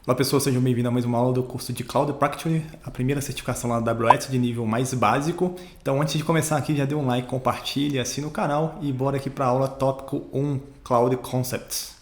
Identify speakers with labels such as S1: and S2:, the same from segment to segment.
S1: Olá pessoal, sejam bem-vindos a mais uma aula do curso de Cloud Practitioner, a primeira certificação lá da AWS de nível mais básico. Então antes de começar aqui, já dê um like, compartilhe, assina o canal e bora aqui para a aula tópico 1, Cloud Concepts.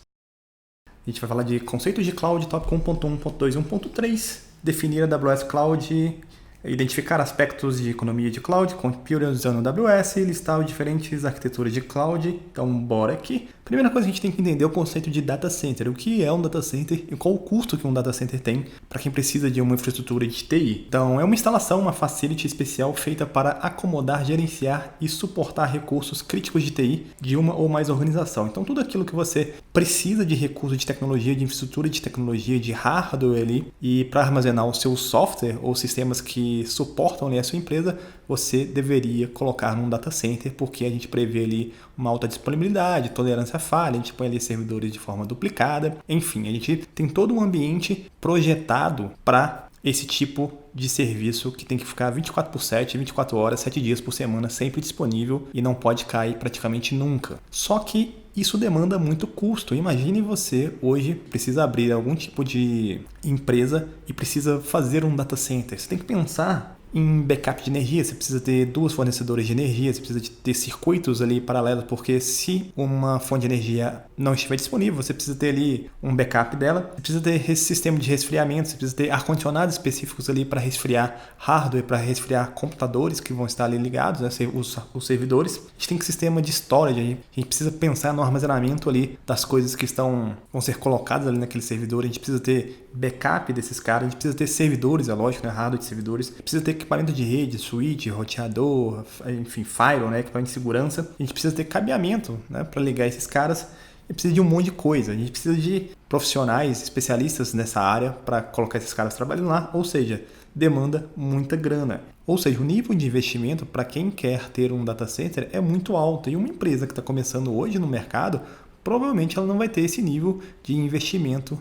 S1: A gente vai falar de conceitos de Cloud, tópico 1.1.2 e 1.3, definir a AWS Cloud, identificar aspectos de economia de Cloud, computing usando a AWS e listar as diferentes arquiteturas de Cloud. Então bora aqui. Primeira coisa que a gente tem que entender é o conceito de data center. O que é um data center e qual o custo que um data center tem para quem precisa de uma infraestrutura de TI. Então, é uma instalação, uma facility especial feita para acomodar, gerenciar e suportar recursos críticos de TI de uma ou mais organização. Então, tudo aquilo que você precisa de recurso de tecnologia, de infraestrutura de tecnologia, de hardware ali, e para armazenar o seu software ou sistemas que suportam ali a sua empresa, você deveria colocar num data center, porque a gente prevê ali uma alta disponibilidade, tolerância à falha, a gente põe ali servidores de forma duplicada, enfim, a gente tem todo um ambiente projetado para esse tipo de serviço que tem que ficar 24/7, 24 horas, 7 dias por semana, sempre disponível e não pode cair praticamente nunca. Só que isso demanda muito custo. Imagine você hoje precisa abrir algum tipo de empresa e precisa fazer um data center. Você tem que pensar em backup de energia, você precisa ter duas fornecedoras de energia, você precisa ter circuitos ali paralelos, porque se uma fonte de energia não estiver disponível, você precisa ter ali um backup dela, você precisa ter esse sistema de resfriamento, você precisa ter ar-condicionados específicos ali para resfriar hardware, para resfriar computadores que vão estar ali ligados, né, os servidores. A gente tem que sistema de storage, a gente precisa pensar no armazenamento ali das coisas que vão ser colocadas ali naquele servidor, a gente precisa ter backup desses caras, a gente precisa ter servidores, é lógico, né, hardware de servidores, precisa ter equipamento de rede, switch, roteador, enfim, firewall, né, equipamento de segurança. A gente precisa ter cabeamento, né, para ligar esses caras. E precisa de um monte de coisa. A gente precisa de profissionais, especialistas nessa área para colocar esses caras trabalhando lá. Ou seja, demanda muita grana. Ou seja, o nível de investimento para quem quer ter um data center é muito alto. E uma empresa que está começando hoje no mercado, provavelmente ela não vai ter esse nível de investimento,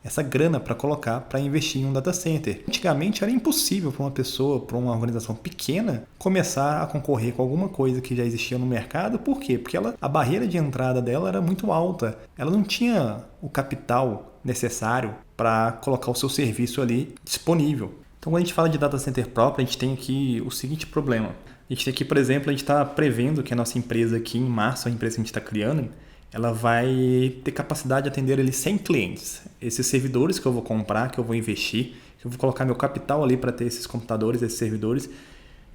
S1: essa grana para colocar para investir em um data center. Antigamente era impossível para uma pessoa, para uma organização pequena, começar a concorrer com alguma coisa que já existia no mercado. Por quê? Porque a barreira de entrada dela era muito alta. Ela não tinha o capital necessário para colocar o seu serviço ali disponível. Então, quando a gente fala de data center próprio, a gente tem aqui o seguinte problema. A gente tem aqui, por exemplo, a gente está prevendo que a nossa empresa aqui em março, a empresa que a gente está criando, ela vai ter capacidade de atender ali 100 clientes. Esses servidores que eu vou comprar, que eu vou investir, que eu vou colocar meu capital ali para ter esses computadores, esses servidores,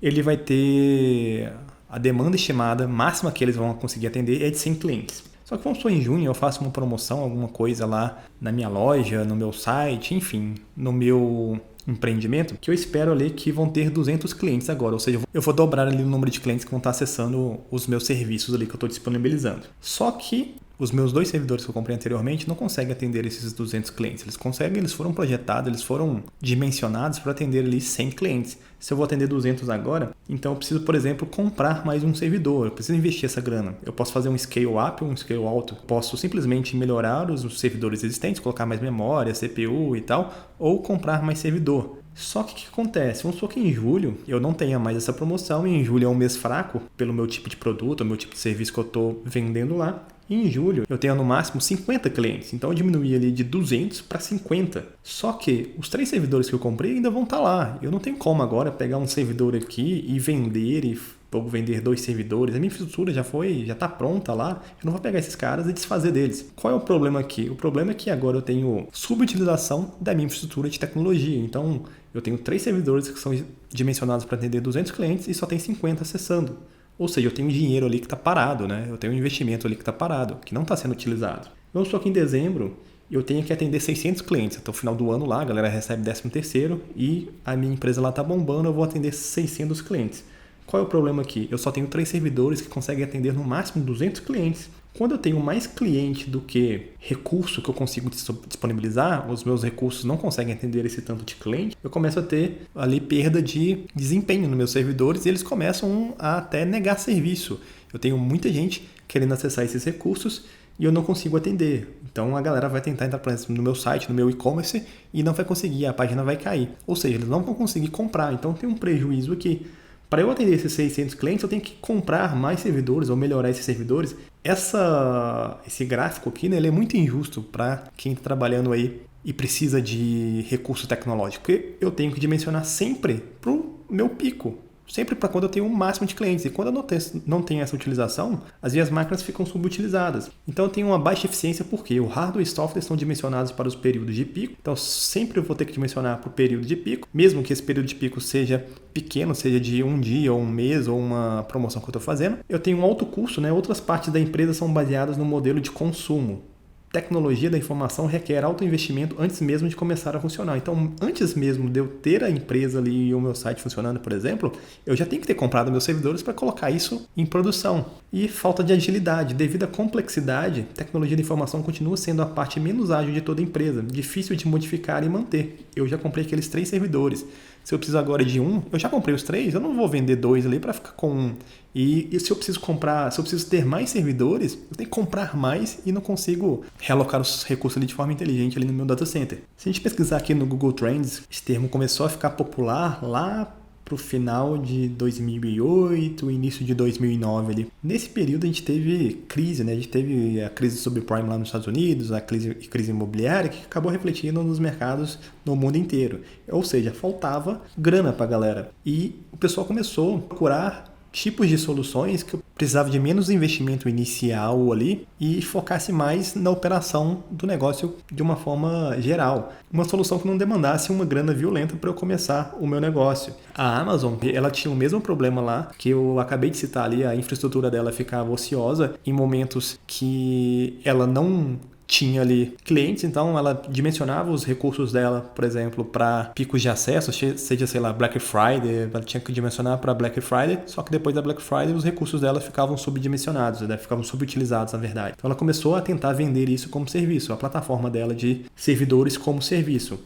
S1: ele vai ter a demanda estimada máxima que eles vão conseguir atender é de 100 clientes. Só que vamos supor, em junho eu faço uma promoção, alguma coisa lá na minha loja, no meu site, enfim, no meu empreendimento, que eu espero ali que vão ter 200 clientes agora, ou seja, eu vou dobrar ali o número de clientes que vão estar acessando os meus serviços ali que eu estou disponibilizando. Só que os meus dois servidores que eu comprei anteriormente não conseguem atender esses 200 clientes. Eles foram projetados, eles foram dimensionados para atender ali 100 clientes. Se eu vou atender 200 agora, então eu preciso, por exemplo, comprar mais um servidor. Eu preciso investir essa grana. Eu posso fazer um scale up ou um scale out. Posso simplesmente melhorar os servidores existentes, colocar mais memória, CPU e tal, ou comprar mais servidor. Só que o que acontece? Vamos supor que em julho eu não tenha mais essa promoção, e em julho é um mês fraco pelo meu tipo de produto, o meu tipo de serviço que eu estou vendendo lá. E em julho eu tenho no máximo 50 clientes, então eu diminuí ali de 200 para 50. Só que os 3 servidores que eu comprei ainda vão estar lá. Eu não tenho como agora pegar um servidor aqui e vender ou vender 2 servidores. A minha infraestrutura já está pronta lá. Eu não vou pegar esses caras e desfazer deles. Qual é o problema aqui? O problema é que agora eu tenho subutilização da minha infraestrutura de tecnologia. Então eu tenho 3 servidores que são dimensionados para atender 200 clientes e só tem 50 acessando. Ou seja, eu tenho dinheiro ali que está parado, né? Eu tenho um investimento ali que está parado, que não está sendo utilizado. Vamos só que em dezembro eu tenho que atender 600 clientes. Até o final do ano lá, a galera recebe 13º e a minha empresa lá está bombando, eu vou atender 600 clientes. Qual é o problema aqui? Eu só tenho 3 servidores que conseguem atender no máximo 200 clientes. Quando eu tenho mais cliente do que recurso que eu consigo disponibilizar, os meus recursos não conseguem atender esse tanto de cliente, eu começo a ter ali perda de desempenho nos meus servidores e eles começam a até negar serviço. Eu tenho muita gente querendo acessar esses recursos e eu não consigo atender. Então a galera vai tentar entrar, por exemplo, no meu site, no meu e-commerce e não vai conseguir, a página vai cair. Ou seja, eles não vão conseguir comprar, então tem um prejuízo aqui. Para eu atender esses 600 clientes, eu tenho que comprar mais servidores ou melhorar esses servidores. Esse gráfico aqui, né, ele é muito injusto para quem está trabalhando aí e precisa de recurso tecnológico? Porque eu tenho que dimensionar sempre para o meu pico. Sempre para quando eu tenho um máximo de clientes. E quando eu não tenho essa utilização, as minhas máquinas ficam subutilizadas. Então eu tenho uma baixa eficiência porque o hardware e o software estão dimensionados para os períodos de pico. Então sempre eu vou ter que dimensionar para o período de pico. Mesmo que esse período de pico seja pequeno, seja de um dia, ou um mês, ou uma promoção que eu estou fazendo. Eu tenho um alto custo, né? Outras partes da empresa são baseadas no modelo de consumo. Tecnologia da informação requer alto investimento antes mesmo de começar a funcionar. Então, antes mesmo de eu ter a empresa ali e o meu site funcionando, por exemplo, eu já tenho que ter comprado meus servidores para colocar isso em produção. E falta de agilidade. Devido à complexidade, tecnologia da informação continua sendo a parte menos ágil de toda a empresa, difícil de modificar e manter. Eu já comprei aqueles 3 servidores. Se eu preciso agora de um, eu já comprei os 3, eu não vou vender 2 ali para ficar com um. E se eu preciso ter mais servidores, eu tenho que comprar mais e não consigo realocar os recursos ali de forma inteligente ali no meu data center. Se a gente pesquisar aqui no Google Trends, esse termo começou a ficar popular lá para o final de 2008, início de 2009 ali. Nesse período a gente teve crise, né? A gente teve a crise subprime lá nos Estados Unidos, a crise imobiliária que acabou refletindo nos mercados no mundo inteiro. Ou seja, faltava grana para a galera. E o pessoal começou a procurar tipos de soluções que eu precisava de menos investimento inicial ali e focasse mais na operação do negócio de uma forma geral. Uma solução que não demandasse uma grana violenta para eu começar o meu negócio. A Amazon, ela tinha o mesmo problema lá que eu acabei de citar ali, a infraestrutura dela ficava ociosa em momentos que ela não tinha ali clientes, então ela dimensionava os recursos dela, por exemplo, para picos de acesso, seja, sei lá, Black Friday, ela tinha que dimensionar para Black Friday, só que depois da Black Friday os recursos dela ficavam subdimensionados, né? Ficavam subutilizados, na verdade. Então ela começou a tentar vender isso como serviço, a plataforma dela de servidores como serviço.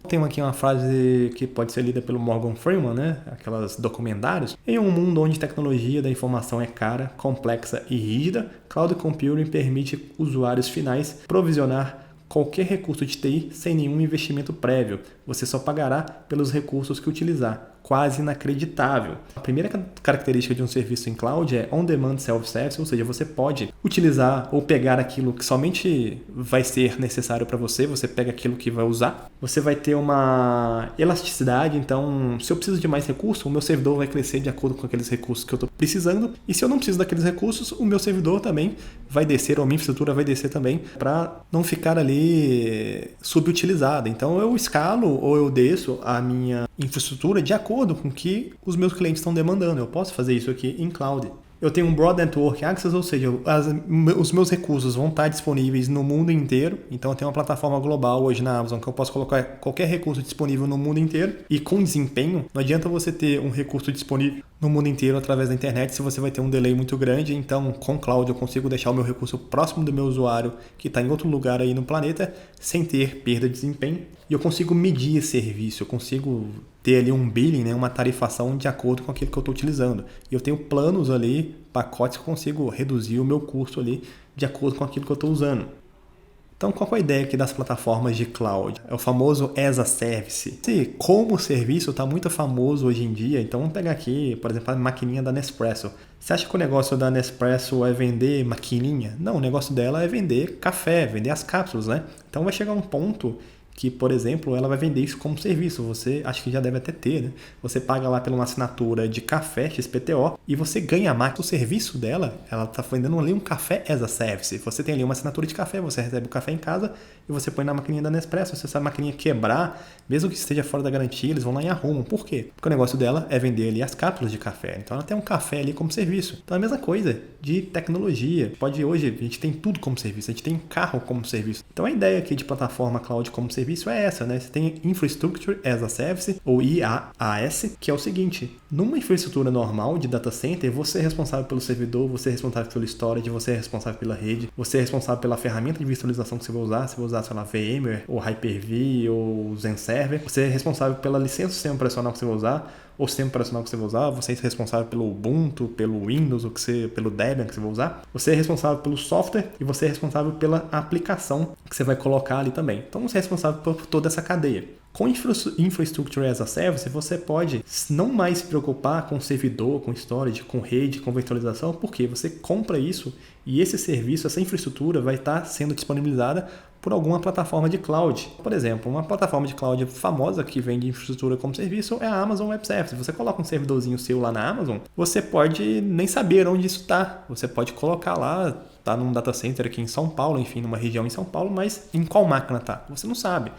S1: Tem aqui uma frase que pode ser lida pelo Morgan Freeman, né? Aquelas documentários. Em um mundo onde a tecnologia da informação é cara, complexa e rígida, Cloud Computing permite usuários finais provisionar qualquer recurso de TI sem nenhum investimento prévio. Você só pagará pelos recursos que utilizar. Quase inacreditável. A primeira característica de um serviço em cloud é on-demand self-service, ou seja, você pode utilizar ou pegar aquilo que somente vai ser necessário para você, você pega aquilo que vai usar. Você vai ter uma elasticidade, então se eu preciso de mais recursos, o meu servidor vai crescer de acordo com aqueles recursos que eu estou precisando, e se eu não preciso daqueles recursos, o meu servidor também vai descer, ou a minha infraestrutura vai descer também, para não ficar ali subutilizada. Então eu escalo ou eu desço a minha infraestrutura de acordo com o que os meus clientes estão demandando. Eu posso fazer isso aqui em cloud. Eu tenho um Broad Network Access, ou seja, os meus recursos vão estar disponíveis no mundo inteiro. Então eu tenho uma plataforma global hoje na Amazon que eu posso colocar qualquer recurso disponível no mundo inteiro e com desempenho. Não adianta você ter um recurso disponível no mundo inteiro através da internet se você vai ter um delay muito grande. Então com cloud eu consigo deixar o meu recurso próximo do meu usuário que está em outro lugar aí no planeta sem ter perda de desempenho. E eu consigo medir esse serviço, eu consigo ter ali um billing, né, uma tarifação de acordo com aquilo que eu estou utilizando. E eu tenho planos ali, pacotes que eu consigo reduzir o meu custo ali de acordo com aquilo que eu estou usando. Então, qual é a ideia aqui das plataformas de cloud? É o famoso as a service. Como serviço está muito famoso hoje em dia, então vamos pegar aqui, por exemplo, a maquininha da Nespresso. Você acha que o negócio da Nespresso é vender maquininha? Não, o negócio dela é vender café, vender as cápsulas, né? Então vai chegar um ponto que, por exemplo, ela vai vender isso como serviço. Você, acho que já deve até ter, né? Você paga lá pela uma assinatura de café XPTO e você ganha a máquina. O serviço dela, ela está vendendo ali um café as a service. Você tem ali uma assinatura de café, você recebe o café em casa e você põe na maquininha da Nespresso. Se essa maquininha quebrar, mesmo que esteja fora da garantia, eles vão lá e arrumam. Por quê? Porque o negócio dela é vender ali as cápsulas de café. Então ela tem um café ali como serviço. Então é a mesma coisa de tecnologia. Hoje a gente tem tudo como serviço, a gente tem carro como serviço. Então a ideia aqui de plataforma cloud como serviço é essa, né? Você tem Infrastructure as a Service, ou IaaS, que é o seguinte: numa infraestrutura normal de data center, você é responsável pelo servidor, você é responsável pelo storage, você é responsável pela rede, você é responsável pela ferramenta de virtualização que você vai usar, sei lá, VMware, ou Hyper-V, ou XenServer, você é responsável pela licença do sistema operacional que você vai usar, ou sistema operacional que você vai usar, você é responsável pelo Ubuntu, pelo Windows, ou pelo Debian que você vai usar, você é responsável pelo software e você é responsável pela aplicação que você vai colocar ali também. Então você é responsável por toda essa cadeia. Com Infrastructure as a Service, você pode não mais se preocupar com servidor, com storage, com rede, com virtualização, porque você compra isso e esse serviço, essa infraestrutura vai estar sendo disponibilizada por alguma plataforma de cloud. Por exemplo, uma plataforma de cloud famosa que vende infraestrutura como serviço é a Amazon Web Services. Se você coloca um servidorzinho seu lá na Amazon, você pode nem saber onde isso está. Você pode colocar lá, está num data center aqui em São Paulo, enfim, numa região em São Paulo, mas em qual máquina está? Você não sabe.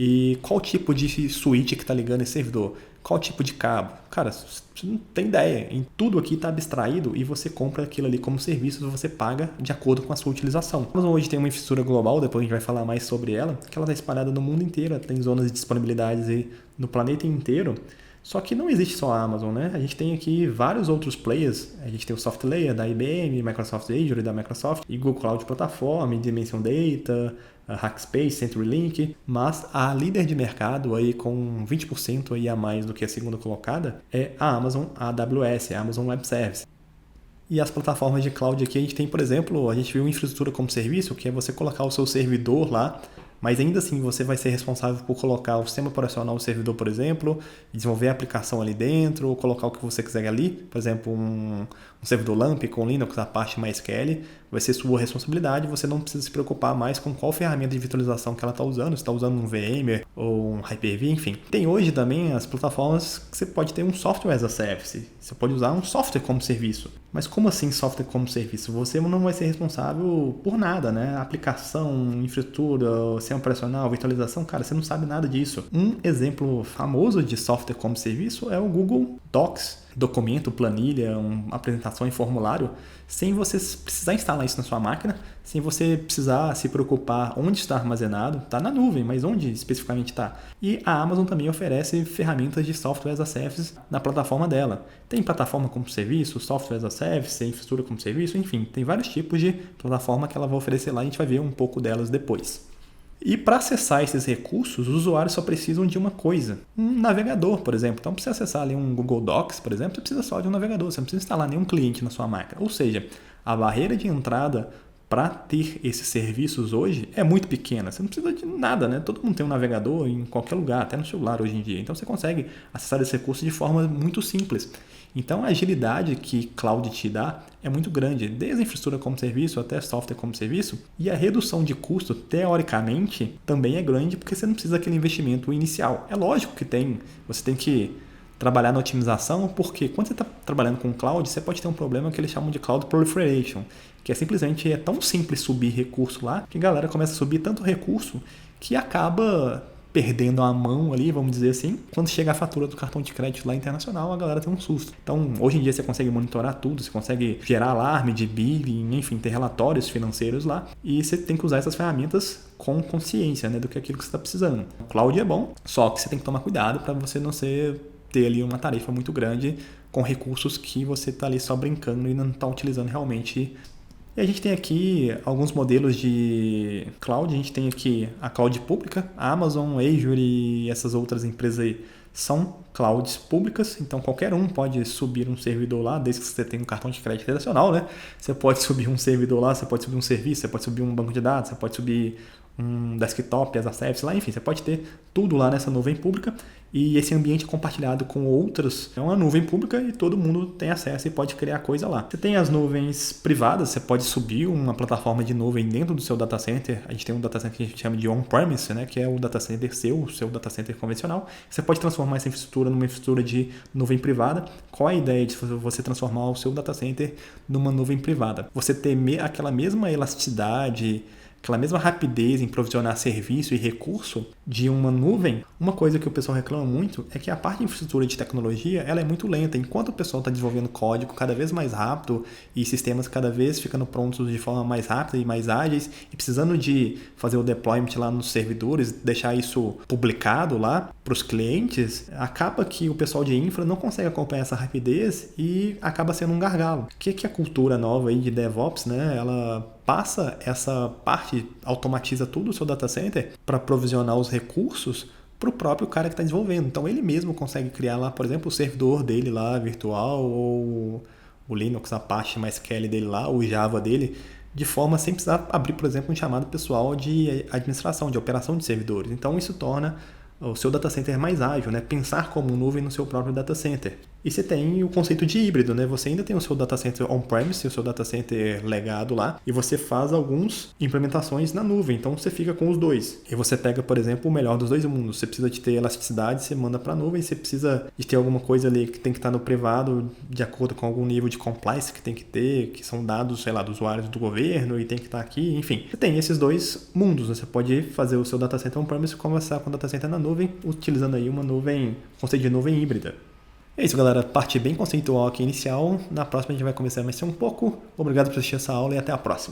S1: E qual tipo de switch que está ligando esse servidor? Qual tipo de cabo? Cara, você não tem ideia. Em tudo aqui está abstraído e você compra aquilo ali como serviço e você paga de acordo com a sua utilização. A Amazon hoje tem uma infraestrutura global, depois a gente vai falar mais sobre ela, que ela está espalhada no mundo inteiro, tem zonas de disponibilidade aí no planeta inteiro. Só que não existe só a Amazon, né? A gente tem aqui vários outros players. A gente tem o SoftLayer da IBM, Microsoft Azure da Microsoft, e Google Cloud Platform, Dimension Data, Hackspace, CenturyLink, mas a líder de mercado aí com 20% aí a mais do que a segunda colocada é a Amazon AWS, a Amazon Web Services. E as plataformas de cloud aqui a gente tem, por exemplo, a gente viu infraestrutura como serviço, que é você colocar o seu servidor lá, mas ainda assim você vai ser responsável por colocar o sistema operacional no servidor, por exemplo, desenvolver a aplicação ali dentro, ou colocar o que você quiser ali, por exemplo, um servidor LAMP com Linux, a parte MySQL, vai ser sua responsabilidade, você não precisa se preocupar mais com qual ferramenta de virtualização que ela está usando, se está usando um VMware ou um Hyper-V, enfim. Tem hoje também as plataformas que você pode ter um software as a service, você pode usar um software como serviço. Mas como assim software como serviço? Você não vai ser responsável por nada, né? Aplicação, infraestrutura, sistema operacional, virtualização, cara, você não sabe nada disso. Um exemplo famoso de software como serviço é o Google Docs. Documento, planilha, uma apresentação em formulário, sem você precisar instalar isso na sua máquina, sem você precisar se preocupar onde está armazenado, está na nuvem, mas onde especificamente está. E a Amazon também oferece ferramentas de software as a service na plataforma dela. Tem plataforma como serviço, software as a service, infraestrutura como serviço, enfim, tem vários tipos de plataforma que ela vai oferecer lá e a gente vai ver um pouco delas depois. E para acessar esses recursos, os usuários só precisam de uma coisa, um navegador, por exemplo. Então, para você acessar ali um Google Docs, por exemplo, você precisa só de um navegador, você não precisa instalar nenhum cliente na sua máquina. Ou seja, a barreira de entrada para ter esses serviços hoje é muito pequena. Você não precisa de nada, né? Todo mundo tem um navegador em qualquer lugar, até no celular hoje em dia. Então, você consegue acessar esse recurso de forma muito simples. Então, a agilidade que cloud te dá é muito grande, desde a infraestrutura como serviço até software como serviço. E a redução de custo, teoricamente, também é grande porque você não precisa daquele investimento inicial. É lógico que você tem que trabalhar na otimização, porque quando você está trabalhando com cloud, você pode ter um problema que eles chamam de cloud proliferation, que é simplesmente tão simples subir recurso lá, que a galera começa a subir tanto recurso que acaba perdendo a mão ali, vamos dizer assim. Quando chega a fatura do cartão de crédito lá internacional, a galera tem um susto. Então, hoje em dia você consegue monitorar tudo, você consegue gerar alarme de billing, enfim, ter relatórios financeiros lá, e você tem que usar essas ferramentas com consciência, né, do que é aquilo que você está precisando. O cloud é bom, só que você tem que tomar cuidado para você não ter ali uma tarefa muito grande com recursos que você está ali só brincando e não está utilizando realmente. E a gente tem aqui alguns modelos de cloud. A gente tem aqui a cloud pública, a Amazon, Azure e essas outras empresas aí são clouds públicas, então qualquer um pode subir um servidor lá, desde que você tenha um cartão de crédito tradicional, né? Você pode subir um servidor lá, você pode subir um serviço, você pode subir um banco de dados, você pode subir um desktop, as a service lá, enfim, você pode ter tudo lá nessa nuvem pública e esse ambiente compartilhado com outros é uma nuvem pública e todo mundo tem acesso e pode criar coisa lá. Você tem as nuvens privadas, você pode subir uma plataforma de nuvem dentro do seu data center. A gente tem um data center que a gente chama de on-premise, né, que é o data center o seu data center convencional. Você pode transformar essa infraestrutura numa infraestrutura de nuvem privada. Qual a ideia de você transformar o seu data center numa nuvem privada? Você ter aquela mesma elasticidade, aquela mesma rapidez em provisionar serviço e recurso de uma nuvem. Uma coisa que o pessoal reclama muito é que a parte de infraestrutura de tecnologia ela é muito lenta. Enquanto o pessoal está desenvolvendo código cada vez mais rápido e sistemas cada vez ficando prontos de forma mais rápida e mais ágeis e precisando de fazer o deployment lá nos servidores, deixar isso publicado lá para os clientes, acaba que o pessoal de infra não consegue acompanhar essa rapidez e acaba sendo um gargalo. O que é a cultura nova aí de DevOps, né? Ela passa essa parte, automatiza tudo o seu data center para provisionar os recursos para o próprio cara que está desenvolvendo. Então ele mesmo consegue criar lá, por exemplo, o servidor dele lá virtual ou o Linux, a parte MySQL dele lá, o Java dele, de forma sem precisar abrir, por exemplo, um chamado pessoal de administração, de operação de servidores. Então isso torna o seu data center mais ágil, né? Pensar como nuvem no seu próprio data center. E você tem o conceito de híbrido, né? Você ainda tem o seu data center on-premise, o seu data center legado lá, e você faz algumas implementações na nuvem, então você fica com os dois. E você pega, por exemplo, o melhor dos dois mundos. Você precisa de ter elasticidade, você manda para a nuvem, você precisa de ter alguma coisa ali que tem que estar no privado, de acordo com algum nível de compliance que tem que ter, que são dados, sei lá, dos usuários do governo e tem que estar aqui, enfim. Você tem esses dois mundos, né? Você pode fazer o seu data center on-premise e começar com o data center na nuvem, utilizando aí uma nuvem, conceito de nuvem híbrida. É isso, galera. Parte bem conceitual aqui inicial. Na próxima a gente vai começar a mexer um pouco. Obrigado por assistir essa aula e até a próxima.